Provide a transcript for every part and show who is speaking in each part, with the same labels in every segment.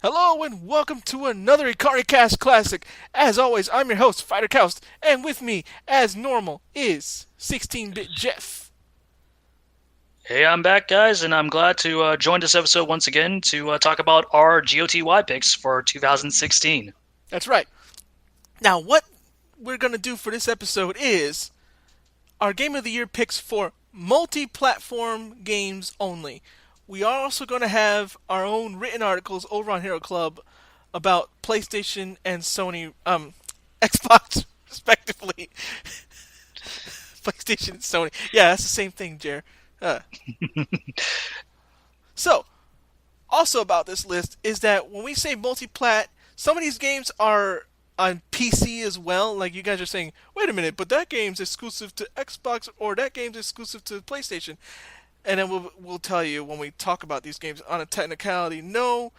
Speaker 1: Hello and welcome to another Ikaricast Classic. As always, I'm your host, Fighter Koust, and with me, as normal, is 16-bit Jeff.
Speaker 2: Hey, I'm back, guys, and I'm glad to join this episode once again to talk about our GOTY picks for 2016.
Speaker 1: That's right. Now, what we're going to do for this episode is our Game of the Year picks for multi-platform games only. We are also going to have our own written articles over on Hero Club about PlayStation and Sony, Xbox, respectively. PlayStation and Sony. Yeah, that's the same thing, Jer. Uh, so, also about this list is that when we say multi-plat, some of these games are on PC as well. Like you guys are saying, wait a minute, but that game's exclusive to Xbox or that game's exclusive to PlayStation. And then we'll tell you when we talk about these games on a technicality. No,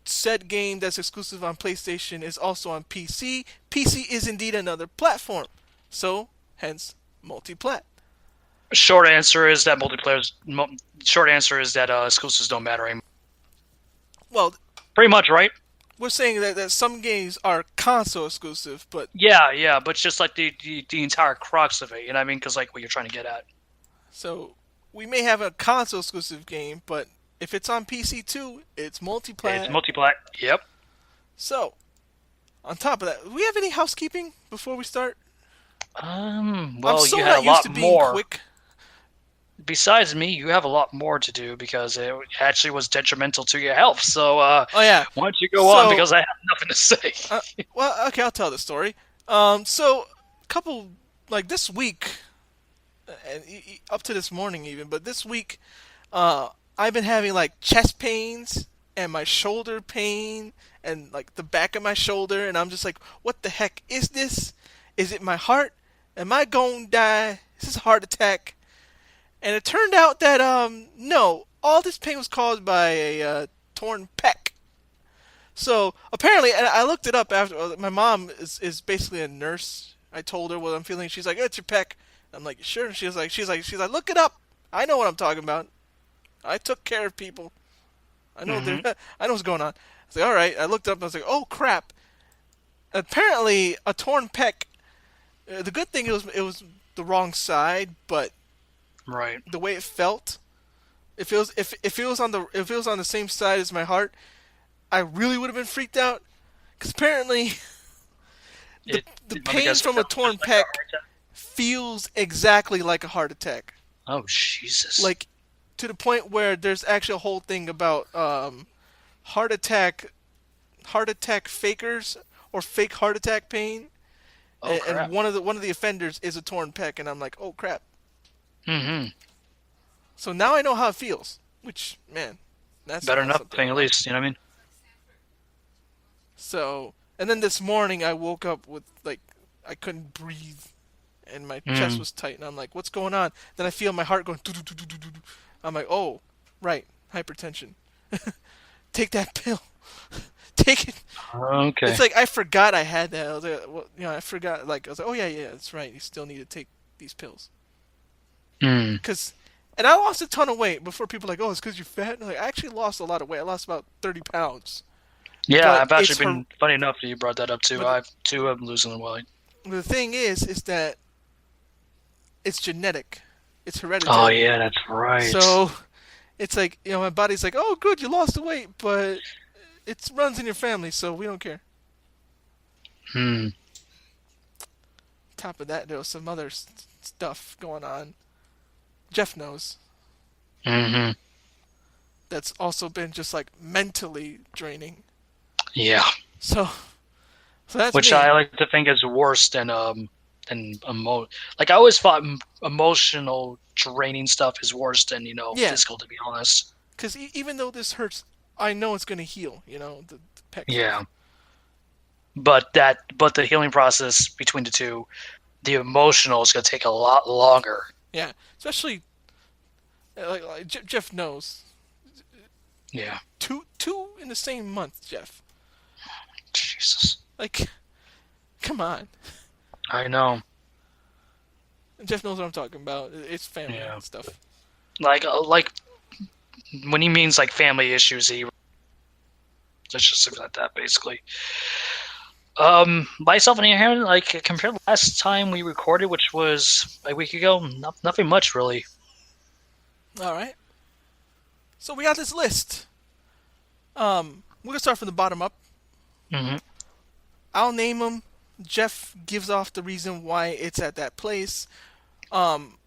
Speaker 1: said game that's exclusive on PlayStation is also on PC. PC is indeed another platform, so hence multi-plat.
Speaker 2: Short answer is that multiplayers. Short answer is that exclusives don't matter anymore.
Speaker 1: Well,
Speaker 2: Pretty much, right?
Speaker 1: we're saying that some games are console exclusive, but
Speaker 2: Yeah, yeah, but just like the entire crux of it, you know what I mean? Because like what you're trying to get at.
Speaker 1: so we may have a console exclusive game, but if it's on PC too, it's
Speaker 2: It's
Speaker 1: multi-plat.
Speaker 2: multiplat. Yep.
Speaker 1: So on top of that, do we have any housekeeping before we start? I'm
Speaker 2: Well,
Speaker 1: so
Speaker 2: you had a
Speaker 1: not used
Speaker 2: lot
Speaker 1: to being
Speaker 2: more.
Speaker 1: quick.
Speaker 2: Besides me, you have a lot more to do because it actually was detrimental to your health. So,
Speaker 1: Oh yeah.
Speaker 2: why don't you go on?
Speaker 1: So
Speaker 2: Because I have nothing to say.
Speaker 1: uh, well, okay, I'll tell the story. So a couple like this week, and up to this morning even, but this week, uh, I've been having like chest pains and my shoulder pain and like the back of my shoulder, and I'm just like, what the heck is this? Is it my heart? Am I going to die? Is this a heart attack? And it turned out that no, all this pain was caused by a torn pec. So apparently, and I looked it up after. My mom is basically a nurse. I told her what I'm feeling. She's like, "It's your pec." I'm like, "Sure." She's like, "Look it up. I know what I'm talking about. I took care of people. I know
Speaker 2: Hmm.
Speaker 1: I know what's going on." I was like, "All right." I looked it up and I was like, "Oh crap!" Apparently, a torn pec. The good thing it was the wrong side, but
Speaker 2: Right.
Speaker 1: the way it felt, if it was on the same side as my heart, I really would have been freaked out. Because apparently, the
Speaker 2: It,
Speaker 1: the
Speaker 2: let me
Speaker 1: pain
Speaker 2: guess, it
Speaker 1: from a
Speaker 2: felt
Speaker 1: torn
Speaker 2: just like a
Speaker 1: pec
Speaker 2: heart attack.
Speaker 1: feels exactly like a heart attack.
Speaker 2: Oh, Jesus.
Speaker 1: Like to the point where there's actually a whole thing about heart attack heart attack fakers or fake heart attack pain,
Speaker 2: Oh,
Speaker 1: and
Speaker 2: crap.
Speaker 1: one of the offenders is a torn pec, and I'm like, oh crap.
Speaker 2: Hmm.
Speaker 1: So now I know how it feels. Which man, that's
Speaker 2: Better
Speaker 1: not something I
Speaker 2: nothing, at
Speaker 1: want.
Speaker 2: least. You know what I mean?
Speaker 1: So, and then this morning I woke up with like I couldn't breathe and my chest
Speaker 2: Mm.
Speaker 1: was tight and I'm like, "What's going on?" Then I feel my heart going doo doo doo doo doo doo. I'm like, "Oh, right, hypertension. Take that pill. Take it."
Speaker 2: Okay.
Speaker 1: It's like I forgot I had that. I was like, well, I forgot. Like I was like, "Oh yeah, yeah, that's right. You still need to take these pills."
Speaker 2: Mm.
Speaker 1: Cause, and I lost a ton of weight before people were like, "Oh, it's because you're fat." And I'm like, I actually lost a lot of weight. I lost about 30 pounds.
Speaker 2: Yeah,
Speaker 1: But
Speaker 2: I've actually
Speaker 1: it's her.
Speaker 2: been funny enough that you brought that up too.
Speaker 1: But
Speaker 2: I've too am losing the weight.
Speaker 1: the thing is that it's genetic. It's
Speaker 2: Oh
Speaker 1: hereditary.
Speaker 2: yeah, that's right.
Speaker 1: So it's like, my body's like, oh, good, you lost the weight, but it runs in your family, so we don't care.
Speaker 2: Hmm.
Speaker 1: Top of that, there was some other stuff going on. Jeff knows.
Speaker 2: Hmm.
Speaker 1: That's also been just like mentally draining.
Speaker 2: Yeah.
Speaker 1: So, so that's
Speaker 2: Which
Speaker 1: me.
Speaker 2: I like to think is worse than like I always thought emotional draining stuff is worse than
Speaker 1: Yeah,
Speaker 2: physical, to be honest.
Speaker 1: because even though this hurts, I know it's gonna heal. The pec stuff.
Speaker 2: Yeah. But the healing process between the two, the emotional is gonna take a lot longer.
Speaker 1: Yeah, especially like Jeff knows.
Speaker 2: Yeah.
Speaker 1: Two in the same month, Jeff.
Speaker 2: Jesus.
Speaker 1: Like, come on.
Speaker 2: I know.
Speaker 1: Jeff knows what I'm talking about. It's family
Speaker 2: Yeah.
Speaker 1: stuff.
Speaker 2: Like when he means like family issues, Let's just leave it at that, basically. Myself and Aaron, like compared to last time we recorded, which was a week ago, nothing much really.
Speaker 1: All right. So we got this list. We're gonna start from the bottom up.
Speaker 2: Hmm.
Speaker 1: I'll name them. Jeff gives off the reason why it's at that place. Um,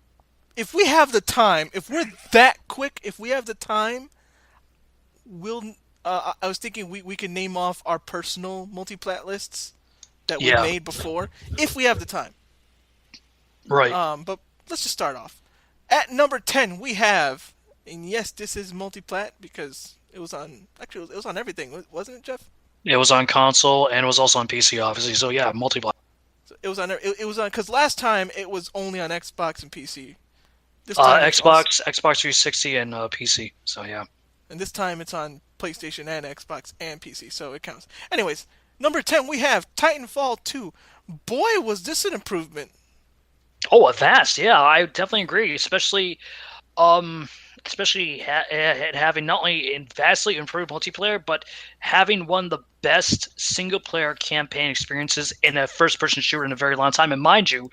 Speaker 1: if we have the time, if we're that quick, if we have the time, we'll. I was thinking we can name off our personal multi-plat lists that we
Speaker 2: Yeah,
Speaker 1: made before, if we have the time.
Speaker 2: right.
Speaker 1: But let's just start off. At number 10, we have, and yes, this is multi-plat because it was on. Actually, it was on everything, wasn't it, Jeff?
Speaker 2: It was on console and it was also on PC, obviously. So yeah, multiplayer.
Speaker 1: So it was on. It was on because last time it was only on Xbox and PC. This time it's also,
Speaker 2: Xbox 360, and PC. So yeah.
Speaker 1: and this time it's on PlayStation and Xbox and PC, so it counts. Anyways, number 10, we have Titanfall 2. Boy, was this an improvement.
Speaker 2: Oh, vast. Yeah, I definitely agree. Um, especially having not only vastly improved multiplayer, but having one of the best single player campaign experiences in a first person shooter in a very long time. And mind you,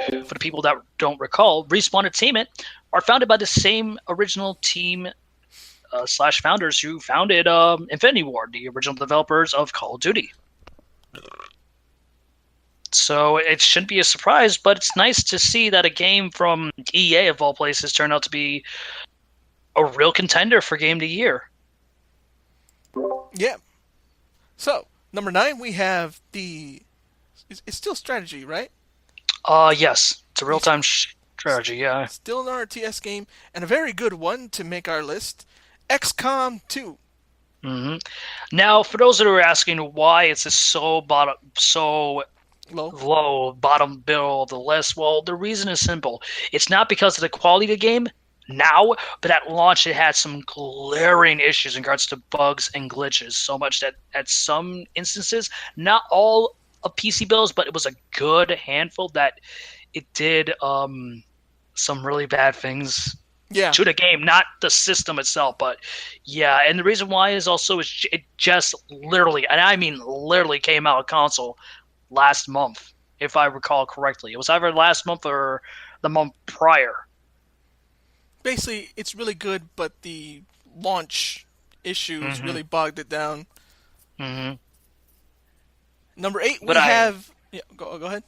Speaker 2: for the people that don't recall, Respawn Entertainment are founded by the same original team slash founders who founded Infinity Ward, the original developers of Call of Duty. So it shouldn't be a surprise, but it's nice to see that a game from EA, of all places, turned out to be a real contender for Game of the Year.
Speaker 1: Yeah. So number 9, we have the. It's still strategy, right?
Speaker 2: Yes, it's a
Speaker 1: We
Speaker 2: real-time strategy, yeah.
Speaker 1: still an RTS game and a very good one to make our list. XCOM 2.
Speaker 2: Hmm. Now, for those that are asking why it's so
Speaker 1: Low.
Speaker 2: low, bottom bill of the list, well, the reason is simple. It's not because of the quality of the game now, but at launch it had some glaring issues in regards to bugs and glitches, so much that at some instances, not all of PC builds, but it was a good handful that it did some really bad things
Speaker 1: Yeah.
Speaker 2: to the game, not the system itself. But yeah, and the reason why is also it just literally, and I mean literally, came out on console last month, if I recall correctly. It was either last month or the month prior.
Speaker 1: Basically, it's really good, but the launch issues
Speaker 2: Hmm.
Speaker 1: really bogged it down.
Speaker 2: Hmm.
Speaker 1: Number 8,
Speaker 2: But
Speaker 1: we have. Yeah, go ahead.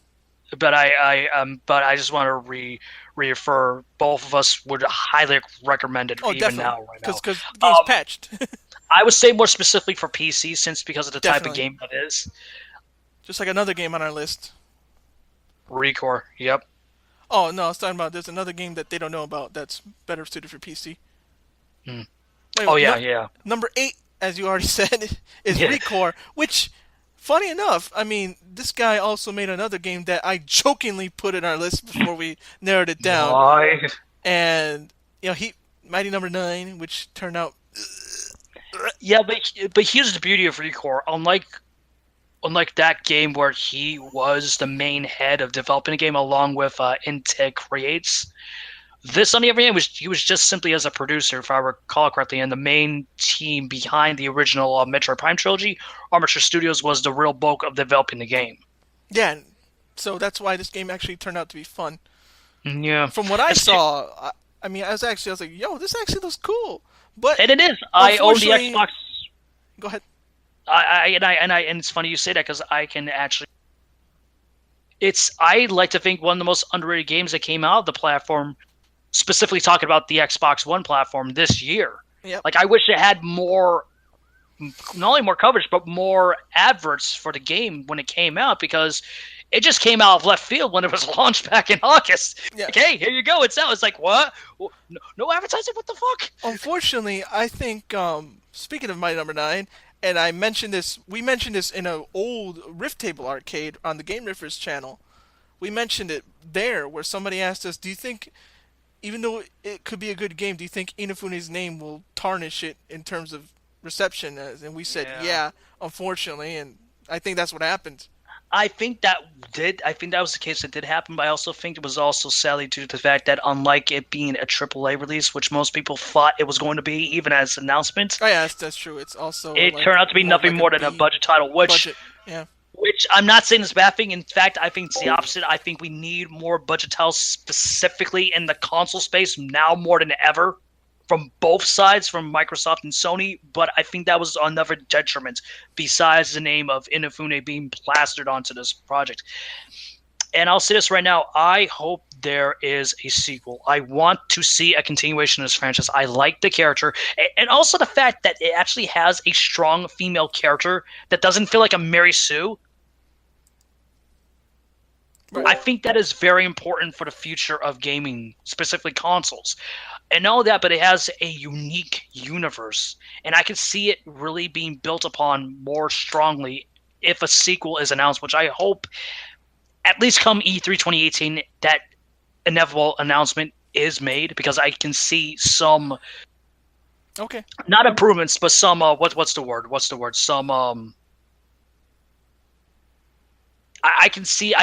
Speaker 2: but I just want to reaffirm both of us would highly recommend it
Speaker 1: Oh,
Speaker 2: even
Speaker 1: definitely.
Speaker 2: now, right now.
Speaker 1: Because the game's
Speaker 2: Um,
Speaker 1: patched.
Speaker 2: I would say more specifically for PC, since because of the type of
Speaker 1: Definitely.
Speaker 2: game that is.
Speaker 1: Just like another game on our list.
Speaker 2: Recore, yep.
Speaker 1: Oh, no, I was talking about there's another game that they don't know about that's better suited for PC.
Speaker 2: Mm.
Speaker 1: Wait,
Speaker 2: Oh yeah,
Speaker 1: no,
Speaker 2: yeah,
Speaker 1: number 8, as you already said, is
Speaker 2: yeah.
Speaker 1: Recore, which, funny enough, I mean, this guy also made another game that I jokingly put in our list before we narrowed it down.
Speaker 2: Why?
Speaker 1: And, he, Mighty Number 9, which turned out.
Speaker 2: Yeah, but here's the beauty of Recore. Unlike that game where he was the main head of developing a game along with Integ Creates, this on the other hand he was just simply as a producer, if I recall correctly, and the main team behind the original Metroid Prime trilogy. Armature Studios was the real bulk of developing the game.
Speaker 1: Yeah, so that's why this game actually turned out to be fun.
Speaker 2: Yeah,
Speaker 1: From what I
Speaker 2: It's-
Speaker 1: saw, I mean, I was like, yo, this actually looks cool. But
Speaker 2: and it is. I own the
Speaker 1: unfortunately,
Speaker 2: Xbox.
Speaker 1: go ahead.
Speaker 2: And it's funny you say that because I can actually. I like to think one of the most underrated games that came out of the platform, specifically talking about the Xbox One platform this year.
Speaker 1: Yep.
Speaker 2: Like I wish it had more, not only more coverage, but more adverts for the game when it came out, because it just came out of left field when it was launched back in August.
Speaker 1: Yeah.
Speaker 2: Like, hey, here you go, it's out. It's like, what? No advertising? What the fuck?
Speaker 1: Unfortunately, I think speaking of Mighty Number 9, and we mentioned this in an old Rift Table arcade on the Game Riffers channel. We mentioned it there where somebody asked us, do you think, even though it could be a good game, do you think Inafune's name will tarnish it in terms of reception? And we said,
Speaker 2: Yeah.
Speaker 1: yeah, unfortunately, and I think that's what happened.
Speaker 2: I think that did. I think that was the case that did happen, but I also think it was also sadly due to the fact that unlike it being a AAA release, which most people thought it was going to be, even as an announcement,
Speaker 1: Oh yeah, that's true. It's also
Speaker 2: it
Speaker 1: like
Speaker 2: turned out to be
Speaker 1: more of
Speaker 2: nothing
Speaker 1: like a
Speaker 2: more than a
Speaker 1: B
Speaker 2: budget title,
Speaker 1: budget. Yeah.
Speaker 2: which I'm not saying is a bad thing. In fact, I think it's the opposite. I think we need more budget titles specifically in the console space now more than ever from both sides, from Microsoft and Sony. But I think that was another detriment besides the name of Inafune being plastered onto this project. And I'll say this right now, I hope there is a sequel. I want to see a continuation of this franchise. I like the character, and also the fact that it actually has a strong female character that doesn't feel like a Mary Sue.
Speaker 1: Right.
Speaker 2: I think that is very important for the future of gaming, specifically consoles. And not only that, but it has a unique universe, and I can see it really being built upon more strongly if a sequel is announced, which I hope at least come E3 2018 that inevitable announcement is made, because I can see some
Speaker 1: Okay.
Speaker 2: not improvements, but some what's the word? Some I can see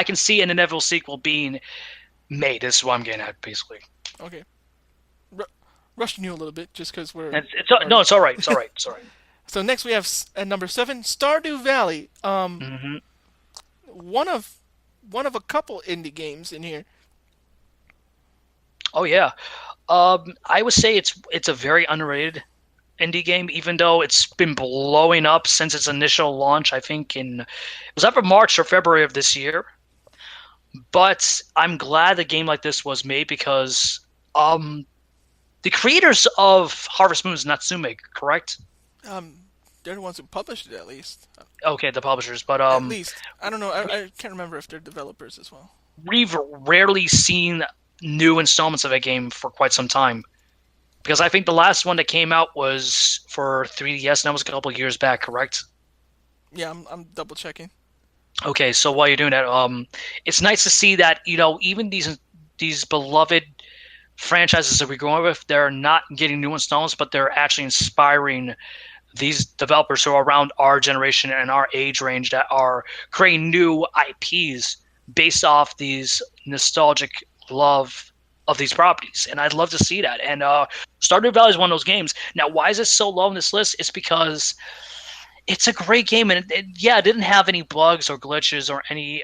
Speaker 2: an inevitable sequel being made. This is what I'm getting at, basically.
Speaker 1: Okay. Rushing you a little bit just because we're.
Speaker 2: No, it's all right. It's all right. It's all right.
Speaker 1: So next we have at number 7, Stardew Valley.
Speaker 2: Mm-hmm.
Speaker 1: One of a couple indie games in here.
Speaker 2: Oh yeah. I would say it's a very underrated indie game, even though it's been blowing up since its initial launch. I think it was either March or February of this year. But I'm glad a game like this was made because the creators of Harvest Moon is Natsume, correct?
Speaker 1: Um, they're the ones who published it at least.
Speaker 2: Okay, the publishers, but
Speaker 1: At least I don't know. I can't remember if they're developers as well.
Speaker 2: we've rarely seen new installments of a game for quite some time. Because I think the last one that came out was for 3DS, and that was a couple of years back, correct?
Speaker 1: Yeah, I'm double checking.
Speaker 2: Okay, so while you're doing that, it's nice to see that even these beloved franchises that we're going with, they're not getting new installments, but they're actually inspiring these developers who are around our generation and our age range that are creating new IPs based off these nostalgic love of these properties. And I'd love to see that. And Stardew Valley is one of those games. Now, why is it so low on this list? It's because it's a great game, and it didn't have any bugs or glitches or any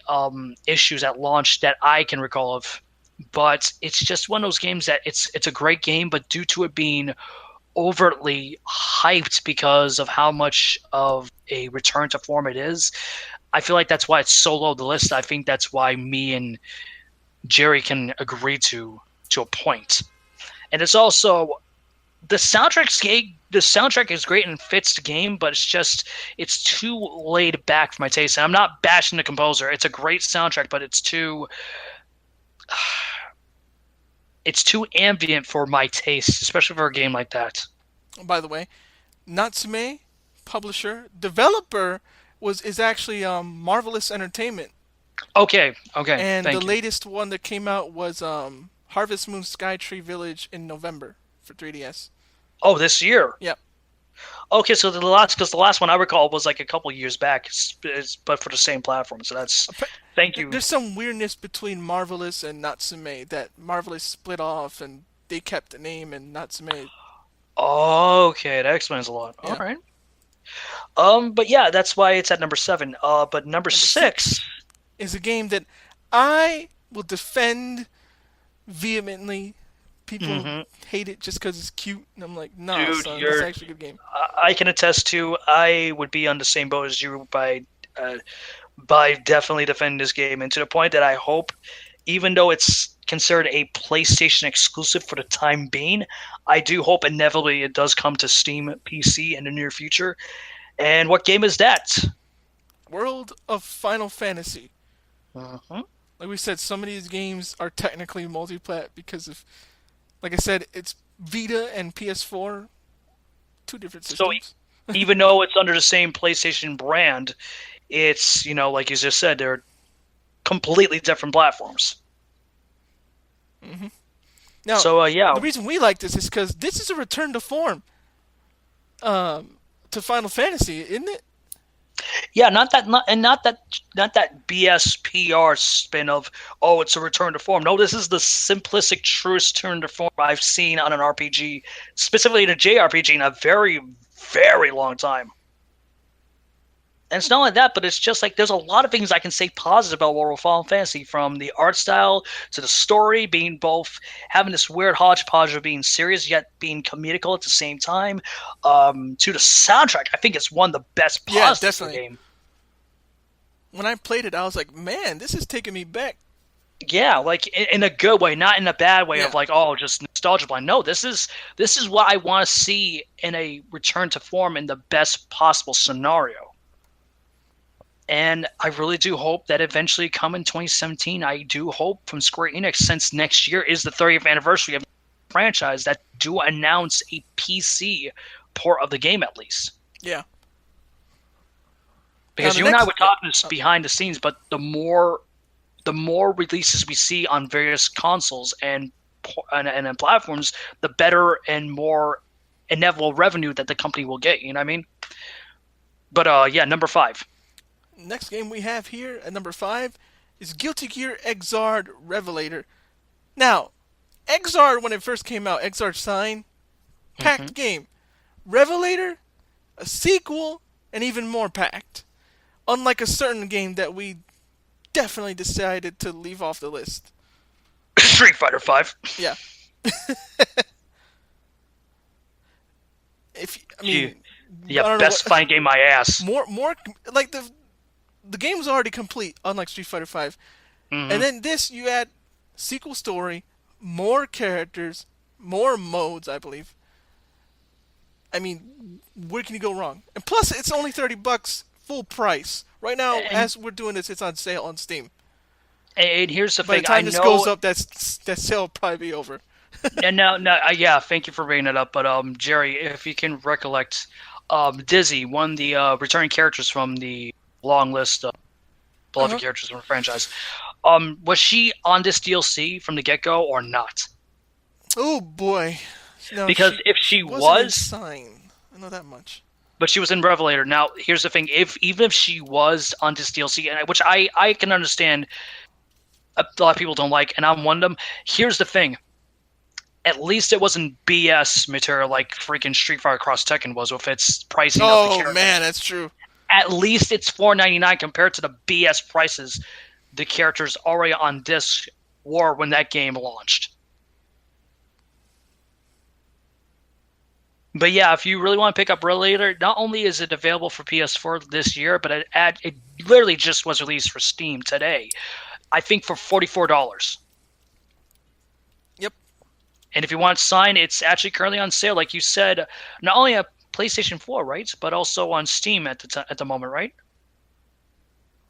Speaker 2: issues at launch that I can recall of. But it's just one of those games that it's a great game, but due to it being overtly hyped because of how much of a return to form it is, I feel like that's why it's so low the list. I think that's why me and Jerry can agree to a point. And it's also the soundtrack is great and fits the game, but it's too laid back for my taste. And I'm not bashing the composer. It's a great soundtrack, but it's too ambient for my taste, especially for a game like that.
Speaker 1: By the way, Natsume, publisher, developer is actually Marvelous Entertainment,
Speaker 2: Okay,
Speaker 1: and the
Speaker 2: thank you.
Speaker 1: latest one that came out was Harvest Moon Sky Tree Village in November for 3DS.
Speaker 2: Oh, this year.
Speaker 1: Yep.
Speaker 2: Okay, so because the last one I recall was like a couple years back, but for the same platform. So that's thank you.
Speaker 1: There's some weirdness between Marvelous and Natsume that Marvelous split off and they kept the name and Natsume.
Speaker 2: Okay, that explains a lot. All
Speaker 1: Yeah.
Speaker 2: right. But yeah, that's why it's at number 7. But number
Speaker 1: Number
Speaker 2: 6.
Speaker 1: 6 is a game that I will defend vehemently. People
Speaker 2: Hmm.
Speaker 1: hate it just because it's cute, and I'm like, nah,
Speaker 2: Dude,
Speaker 1: son, it's actually a good game.
Speaker 2: I can attest to. I would be on the same boat as you by definitely defending this game, and to the point that I hope, even though it's considered a PlayStation exclusive for the time being, I do hope inevitably it does come to Steam PC in the near future. And what game is that?
Speaker 1: World of Final Fantasy.
Speaker 2: Hmm.
Speaker 1: Like we said, some of these games are technically multi-plat because of, like I said, it's Vita and PS4, two different
Speaker 2: So
Speaker 1: systems.
Speaker 2: even though it's under the same PlayStation brand, it's like you just said, they're completely different platforms.
Speaker 1: Now,
Speaker 2: So yeah,
Speaker 1: the reason we like this is because this is a return to form to Final Fantasy, isn't it?
Speaker 2: Yeah, not that BS PR spin of, oh, it's a return to form. No, this is the simplistic, truest return to form I've seen on an RPG, specifically in a JRPG, in a very, very long time. And it's not only that, but it's just like there's a lot of things I can say positive about World of Final Fantasy, from the art style to the story being both having this weird hodgepodge of being serious yet being comedical at the same time, to the soundtrack. I think it's one of the best
Speaker 1: Yeah,
Speaker 2: positives of the
Speaker 1: definitely.
Speaker 2: game.
Speaker 1: When I played it, I was like, man, this is taking me back.
Speaker 2: Yeah, like in a good way, not in a bad way
Speaker 1: Yeah.
Speaker 2: of like, oh, just nostalgia blind. No, this is what I want to see in a return to form in the best possible scenario. And I really do hope that eventually come in 2017, I do hope from Square Enix, since next year is the 30th anniversary of the franchise, that do announce a PC port of the game at least.
Speaker 1: Yeah. Now
Speaker 2: Because
Speaker 1: the
Speaker 2: you and I
Speaker 1: next.
Speaker 2: were talking this behind the scenes, but the more releases we see on various consoles and platforms, the better and more inevitable revenue that the company will get. You know what I mean? But yeah, number 5.
Speaker 1: Next game we have here at number 5 is Guilty Gear Xrd Revelator. Now, Xrd, when it first came out, Xrd Sign,
Speaker 2: Mm-hmm.
Speaker 1: packed game. Revelator, a sequel, and even more packed. Unlike a certain game that we definitely decided to leave off the list.
Speaker 2: Street Fighter 5.
Speaker 1: Yeah. If I
Speaker 2: You,
Speaker 1: mean, I
Speaker 2: yeah,
Speaker 1: don't know
Speaker 2: best
Speaker 1: what
Speaker 2: fighting game my ass.
Speaker 1: more like the game was already complete, unlike Street Fighter Five. And
Speaker 2: Mm-hmm.
Speaker 1: then this, you add sequel story, more characters, more modes, I believe. I mean, where can you go wrong? And plus, it's only $30 full price. Right now,
Speaker 2: And
Speaker 1: as we're doing this, it's on sale on Steam.
Speaker 2: and here's the
Speaker 1: By the
Speaker 2: thing. I
Speaker 1: time this goes
Speaker 2: know,
Speaker 1: up, that sale will probably be over.
Speaker 2: and now, no, yeah, thank you for bringing it up. But Jerry, if you can recollect, Dizzy, one of the returning characters from the long list of beloved
Speaker 1: Uh-huh.
Speaker 2: characters from the franchise, was she on this DLC from the get-go or not?
Speaker 1: Oh boy. No,
Speaker 2: Because
Speaker 1: she
Speaker 2: if
Speaker 1: she
Speaker 2: she
Speaker 1: wasn't in
Speaker 2: was,
Speaker 1: Sign. I know that much.
Speaker 2: but she was in Revelator. Now, here's the thing: if even if she was on this DLC, which I can understand, a lot of people don't like, and I'm one of them. Here's the thing: at least it wasn't BS material like freaking Street Fighter Cross Tekken was with its pricing of the
Speaker 1: Oh
Speaker 2: character.
Speaker 1: man, that's true.
Speaker 2: At least it's $4.99 compared to the BS prices the characters already on disc were when that game launched. But yeah, if you really want to pick up Relator, not only is it available for PS4 this year, but it literally just was released for Steam today. I think for $44.
Speaker 1: Yep.
Speaker 2: And if you want to sign, it's actually currently on sale, like you said, not only on PlayStation 4, right, but also on Steam at the moment, right?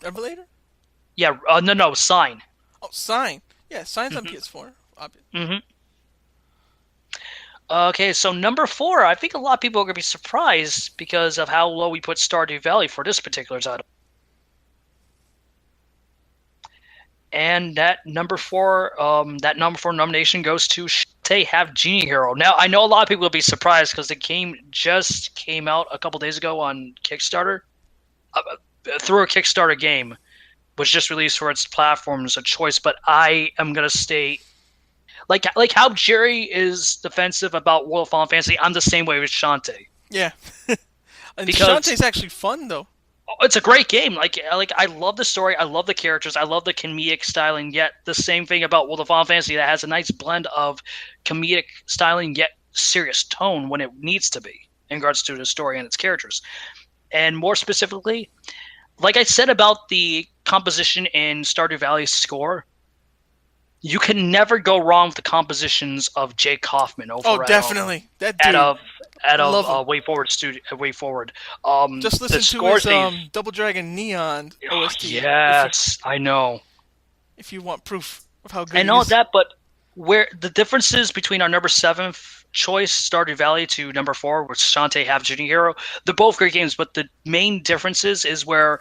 Speaker 1: Revelator?
Speaker 2: Yeah, no, sign.
Speaker 1: Oh, Sign. Yeah, Sign's on
Speaker 2: Mm-hmm.
Speaker 1: PS4.
Speaker 2: Mm-hmm. Okay, so number 4, I think a lot of people are going to be surprised because of how low we put Stardew Valley for this particular title. And that number four nomination goes to Shantae Have Genie Hero. Now, I know a lot of people will be surprised because the game just came out a couple days ago on Kickstarter. Through a Kickstarter game, was just released for its platforms of choice. But I am going to stay like how Jerry is defensive about World of Final Fantasy. I'm the same way with Shantae.
Speaker 1: Yeah. And
Speaker 2: Because
Speaker 1: Shantae's actually fun though.
Speaker 2: it's a great game. Like I love the story, I love the characters, I love the comedic styling. Yet the same thing about World of Final Fantasy, that has a nice blend of comedic styling yet serious tone when it needs to be in regards to the story and its characters. And more specifically, like I said about the composition in Stardew Valley's score, you can never go wrong with the compositions of Jake Kaufman over
Speaker 1: Oh, definitely. That
Speaker 2: at
Speaker 1: dude.
Speaker 2: of at
Speaker 1: I love
Speaker 2: of
Speaker 1: him.
Speaker 2: Way Forward Studio. Way Forward.
Speaker 1: Just
Speaker 2: The
Speaker 1: listen to
Speaker 2: scores
Speaker 1: his
Speaker 2: they've.
Speaker 1: Double Dragon Neon
Speaker 2: Oh,
Speaker 1: OST.
Speaker 2: yes, I know.
Speaker 1: If you want proof of how good
Speaker 2: I
Speaker 1: he
Speaker 2: know
Speaker 1: is.
Speaker 2: that, but where the differences between our number 7th choice, Stardew Valley, to number 4, which Shantae Have Junior Hero, they're both great games, but the main differences is where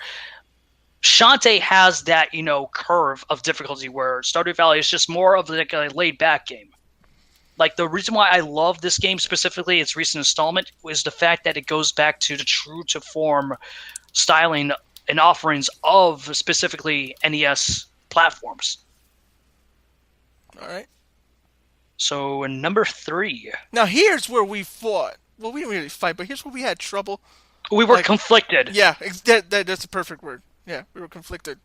Speaker 2: Shantae has that, curve of difficulty where Stardew Valley is just more of like a laid back game. Like the reason why I love this game specifically, its recent installment, is the fact that it goes back to the true to form styling and offerings of specifically NES platforms.
Speaker 1: All right.
Speaker 2: So number 3,
Speaker 1: Now here's where we fought. Well, we didn't really fight, but here's where we had trouble.
Speaker 2: we were
Speaker 1: Like,
Speaker 2: conflicted.
Speaker 1: yeah, that's the perfect word. Yeah, we were conflicted.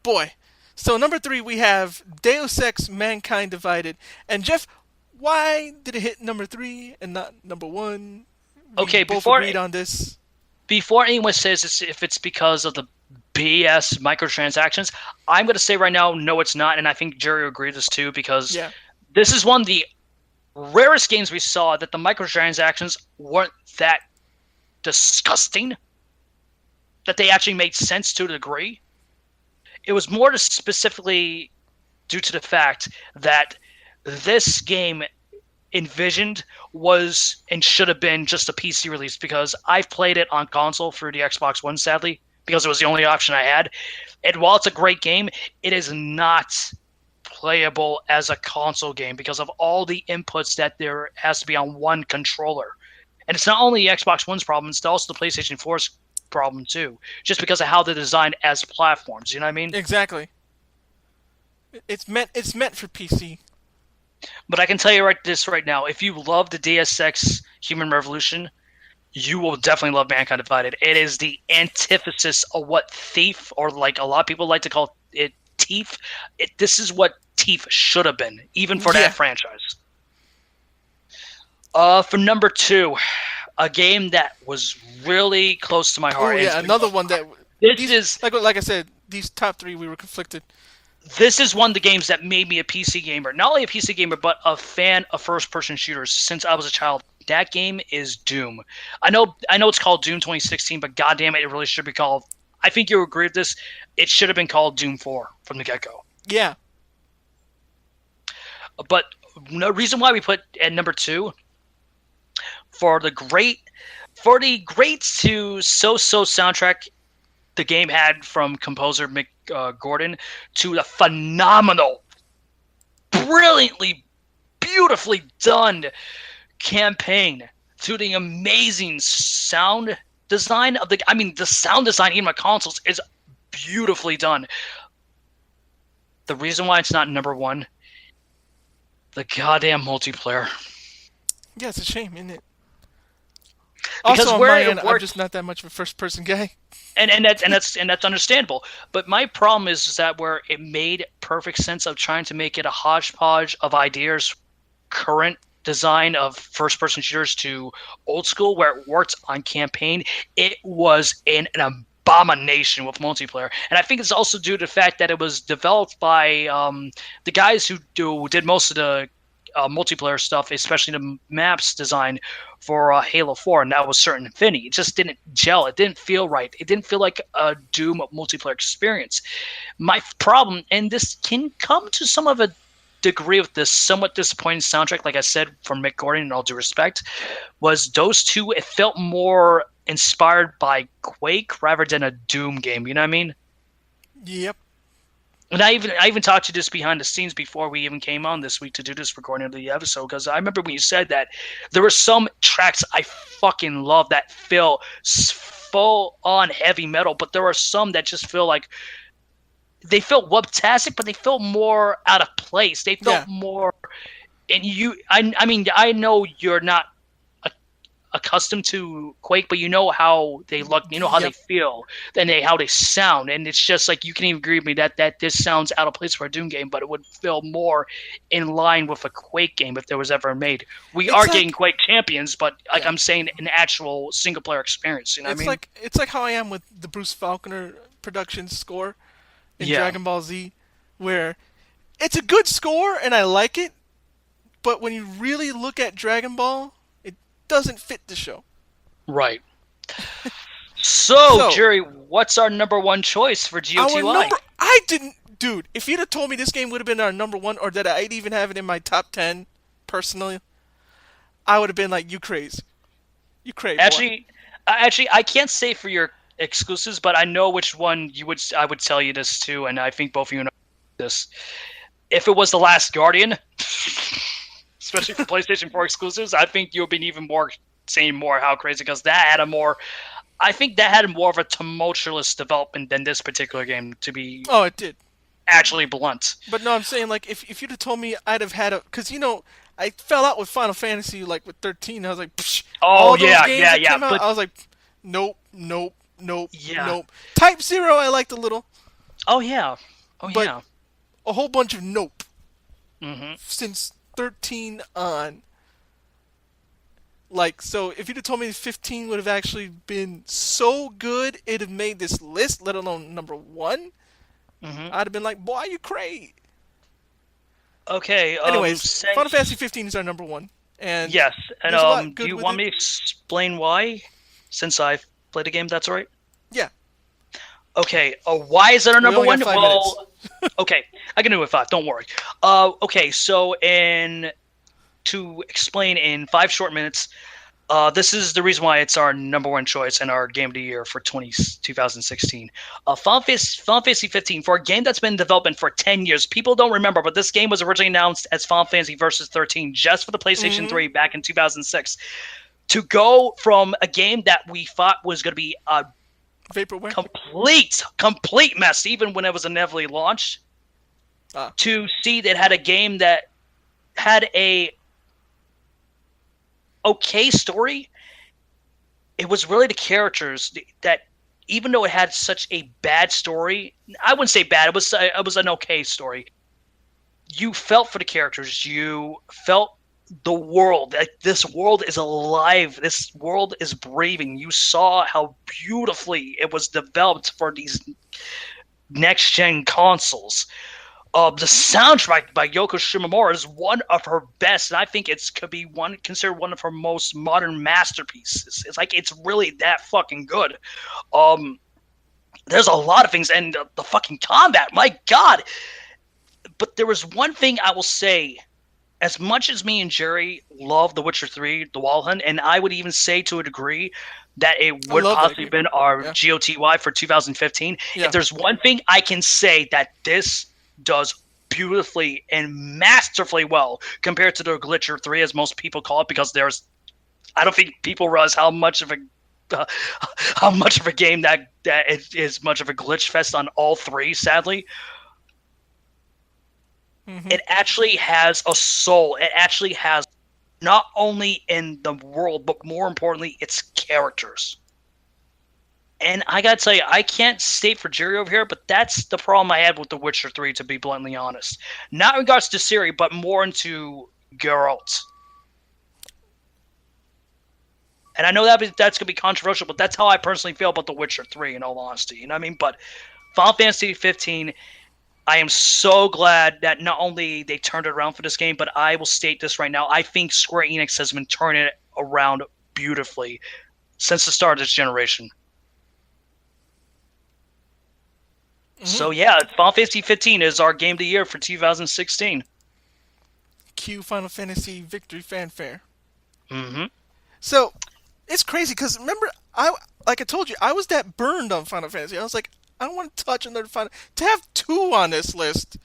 Speaker 1: Boy. So number 3, we have Deus Ex: Mankind Divided. And Jeff, why did it hit number 3 and not number 1? We
Speaker 2: Okay,
Speaker 1: both agreed on this.
Speaker 2: before anyone says if it's because of the BS microtransactions, I'm going to say right now, no, it's not, and I think Jerry will agree with this too, because
Speaker 1: Yeah.
Speaker 2: this is one of the rarest games we saw that the microtransactions weren't that disgusting, that they actually made sense to a degree. It was more specifically due to the fact that this game envisioned was and should have been just a PC release, because I've played it on console through the Xbox One, sadly, because it was the only option I had. And while it's a great game, it is not playable as a console game because of all the inputs that there has to be on one controller. And it's not only the Xbox One's problem, it's also the PlayStation 4's problem too, just because of how they're designed as platforms. You know what I mean?
Speaker 1: Exactly. It's meant for PC.
Speaker 2: But I can tell you right now, if you love the Deus Ex Human Revolution, you will definitely love Mankind Divided. It is the antithesis of what Thief, or like a lot of people like to call it Thief. This is what Thief should have been, even for that franchise. For number 2, a game that was really close to my heart.
Speaker 1: Oh yeah, another one that
Speaker 2: this is
Speaker 1: like I said, these top 3 we were conflicted.
Speaker 2: This is one of the games that made me a PC gamer. Not only a PC gamer, but a fan of first-person shooters since I was a child. That game is Doom. I know it's called Doom 2016, but goddamn it really should be called. I think you agree with this. It should have been called Doom 4 from the get-go.
Speaker 1: Yeah.
Speaker 2: But the reason why we put at number 2 for the great to so-so soundtrack the game had from composer Mick Gordon, to the phenomenal, brilliantly, beautifully done campaign, to the amazing sound design of the sound design in my consoles is beautifully done. The reason why it's not number 1, the goddamn multiplayer.
Speaker 1: Yeah, it's a shame, isn't it?
Speaker 2: Because
Speaker 1: also, on my end, I'm just not that much of a first-person guy.
Speaker 2: And that's understandable. But my problem is that where it made perfect sense of trying to make it a hodgepodge of ideas, current design of first-person shooters to old school, where it worked on campaign, it was an abomination with multiplayer. And I think it's also due to the fact that it was developed by the guys who did most of the multiplayer stuff, especially the maps design for Halo 4, and that was Certain Infinity. It just didn't gel. It didn't feel right. It didn't feel like a Doom multiplayer experience. My problem, and this can come to some of a degree with this somewhat disappointing soundtrack, like I said, from Mick Gordon, in all due respect, was those two, it felt more inspired by Quake rather than a Doom game. You know what I mean?
Speaker 1: Yep.
Speaker 2: And I even talked to this behind the scenes before we even came on this week to do this recording of the episode, because I remember when you said that there were some tracks I fucking love that feel full on heavy metal, but there are some that just feel like they felt webtastic, but they felt more out of place. They felt more, and I know you're not accustomed to Quake, but you know how they look, you know how they feel, and how they sound, and it's just like you can even agree with me that this sounds out of place for a Doom game, but it would feel more in line with a Quake game if there was ever made. We are getting Quake champions, but like I'm saying, an actual single player experience. You know what I mean?
Speaker 1: It's like how I am with the Bruce Faulconer production score in Dragon Ball Z, where it's a good score and I like it, but when you really look at Dragon Ball, doesn't fit the show.
Speaker 2: Right. So, Jerry, what's our number 1 choice for GOTY?
Speaker 1: Dude, if you'd have told me this game would have been our number 1, or that I'd even have it in my top 10, personally, I would have been like, you crazy. You crazy.
Speaker 2: Actually, I can't say for your exclusives, but I know which one I would tell you this too, and I think both of you know this. If it was The Last Guardian, especially for PlayStation 4 exclusives, I think you'll be even more saying more how crazy, because that had a more, I think that had more of a tumultuous development than this particular game, to be
Speaker 1: Oh, it did.
Speaker 2: actually blunt.
Speaker 1: But no, I'm saying like if you'd have told me I'd have had a because I fell out with Final Fantasy like with 13. I was like, psh,
Speaker 2: Oh
Speaker 1: all those
Speaker 2: yeah,
Speaker 1: games
Speaker 2: yeah,
Speaker 1: that
Speaker 2: yeah.
Speaker 1: came out,
Speaker 2: But
Speaker 1: I was like, nope, nope, nope,
Speaker 2: yeah.
Speaker 1: nope. Type Zero, I liked a little,
Speaker 2: Oh yeah. Oh
Speaker 1: but
Speaker 2: yeah.
Speaker 1: a whole bunch of nope
Speaker 2: Hmm.
Speaker 1: since 13 on. Like, so if you'd have told me 15 would have actually been so good, it'd have made this list, let alone number one,
Speaker 2: Hmm.
Speaker 1: I'd have been like, boy, you crazy.
Speaker 2: Okay.
Speaker 1: Anyways,
Speaker 2: Say
Speaker 1: Final Fantasy 15 is our number one, and
Speaker 2: yes. And
Speaker 1: there's a lot
Speaker 2: do
Speaker 1: good
Speaker 2: you
Speaker 1: with
Speaker 2: want
Speaker 1: it.
Speaker 2: me to explain why? Since I've played the game, that's all right.
Speaker 1: Yeah,
Speaker 2: Okay. Why is it our
Speaker 1: we
Speaker 2: number
Speaker 1: only got
Speaker 2: one?
Speaker 1: 5 minutes.
Speaker 2: Well, okay. I can do it in five. Don't worry. Okay. So in to explain in 5 short minutes. This is the reason why it's our number one choice and our game of the year for 2016. Final Fantasy 15, for a game that's been in development for 10 years. People don't remember, but this game was originally announced as Final Fantasy Versus 13 just for the PlayStation
Speaker 1: Mm-hmm.
Speaker 2: 3 back in 2006. To go from a game that we thought was going to be a
Speaker 1: Vaporware.
Speaker 2: complete mess, even when it was inevitably launched,
Speaker 1: Ah.
Speaker 2: to see that it had a game that had a okay story. It was really the characters that, even though it had such a bad story, I wouldn't say bad. It was an okay story. You felt for the characters. You felt the world. Like, this world is alive. This world is breathing. You saw how beautifully it was developed for these next gen consoles. The soundtrack by Yoko Shimomura is one of her best, and I think it's could be considered one of her most modern masterpieces. It's like, it's really that fucking good. Um, there's a lot of things, and the fucking combat, my god. But there was one thing I will say. As much as me and Jerry love The Witcher 3, The Wall Hunt, and I would even say to a degree that it
Speaker 1: I
Speaker 2: would
Speaker 1: love that
Speaker 2: possibly have
Speaker 1: game.
Speaker 2: been our
Speaker 1: Yeah.
Speaker 2: GOTY for 2015, if
Speaker 1: Yeah.
Speaker 2: there's one thing I can say that this does beautifully and masterfully well compared to the Glitcher 3, as most people call it, because I don't think people realize uh, how much of a game that it is much of a glitch fest on all three, sadly.
Speaker 1: Mm-hmm.
Speaker 2: It actually has a soul. It actually has, not only in the world, but more importantly, its characters. And I gotta tell you, I can't state for Jerry over here, but that's the problem I had with The Witcher 3, to be bluntly honest. Not in regards to Ciri, but more into Geralt. And I know that's gonna be controversial, but that's how I personally feel about The Witcher 3, in all honesty. You know what I mean? But Final Fantasy 15, I am so glad that not only they turned it around for this game, but I will state this right now. I think Square Enix has been turning it around beautifully since the start of this generation.
Speaker 1: Mm-hmm.
Speaker 2: So yeah, Final Fantasy 15 is our game of the year for 2016.
Speaker 1: Cue Final Fantasy Victory Fanfare.
Speaker 2: Mm-hmm.
Speaker 1: So it's crazy because remember, like I told you, I was that burned on Final Fantasy. I was like, I don't want to touch another Final. To have two on this list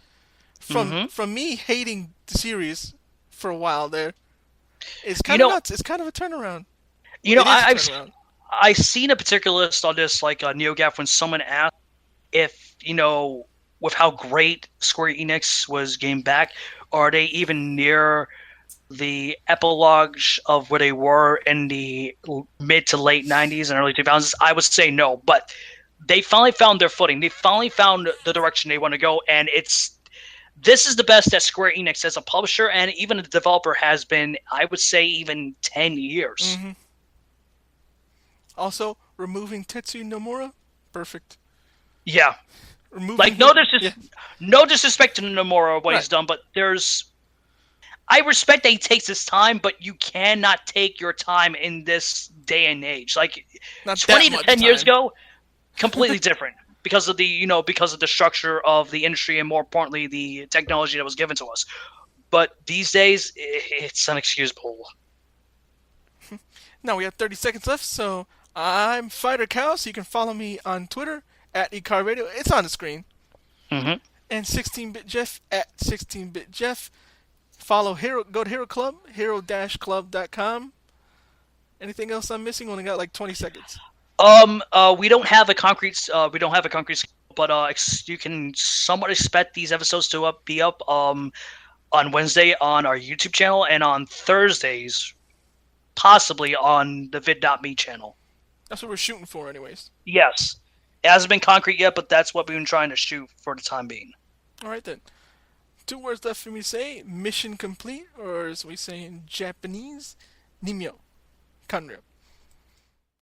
Speaker 2: Mm-hmm.
Speaker 1: from me hating the series for a while there, it's
Speaker 2: You
Speaker 1: kind of
Speaker 2: know,
Speaker 1: nuts. It's kind of a turnaround.
Speaker 2: you know,
Speaker 1: It is a
Speaker 2: I've
Speaker 1: turnaround.
Speaker 2: I seen a particular list on this, like NeoGaf, when someone asked if, with how great Square Enix was getting back, are they even near the epilogues of where they were in the mid to late 90s and early 2000s? I would say no, but they finally found their footing. They finally found the direction they want to go, and this is the best that Square Enix as a publisher and even a developer has been, I would say, even 10 years.
Speaker 1: Mm-hmm. Also, removing Tetsuya Nomura, perfect.
Speaker 2: Yeah.
Speaker 1: Removing
Speaker 2: Like,
Speaker 1: him, yeah,
Speaker 2: no disrespect to Nomura, what
Speaker 1: right.
Speaker 2: he's done, but I respect that he takes his time, but you cannot take your time in this day and age. Like,
Speaker 1: Not that
Speaker 2: 20 to
Speaker 1: much
Speaker 2: 10 years
Speaker 1: time.
Speaker 2: ago, completely different because of the structure of the industry, and more importantly, the technology that was given to us. But these days, it's unexcusable.
Speaker 1: Now we have 30 seconds left, so I'm Fighter Cow, so you can follow me on Twitter at eCarRadio. It's on the screen.
Speaker 2: Mm-hmm.
Speaker 1: And 16-bit Jeff at 16-bit Jeff. Follow Hero. Go to Hero Club, hero-club.com. Anything else I'm missing? Only got like 20 seconds.
Speaker 2: We don't have a concrete. We don't have a concrete schedule, but you can somewhat expect these episodes to be up on Wednesday on our YouTube channel and on Thursdays, possibly on the vid.me channel.
Speaker 1: That's what we're shooting for, anyways.
Speaker 2: Yes, it hasn't been concrete yet, but that's what we've been trying to shoot for the time being.
Speaker 1: All right then. 2 words left for me to say: mission complete, or as we say in Japanese, nimyo kanryo.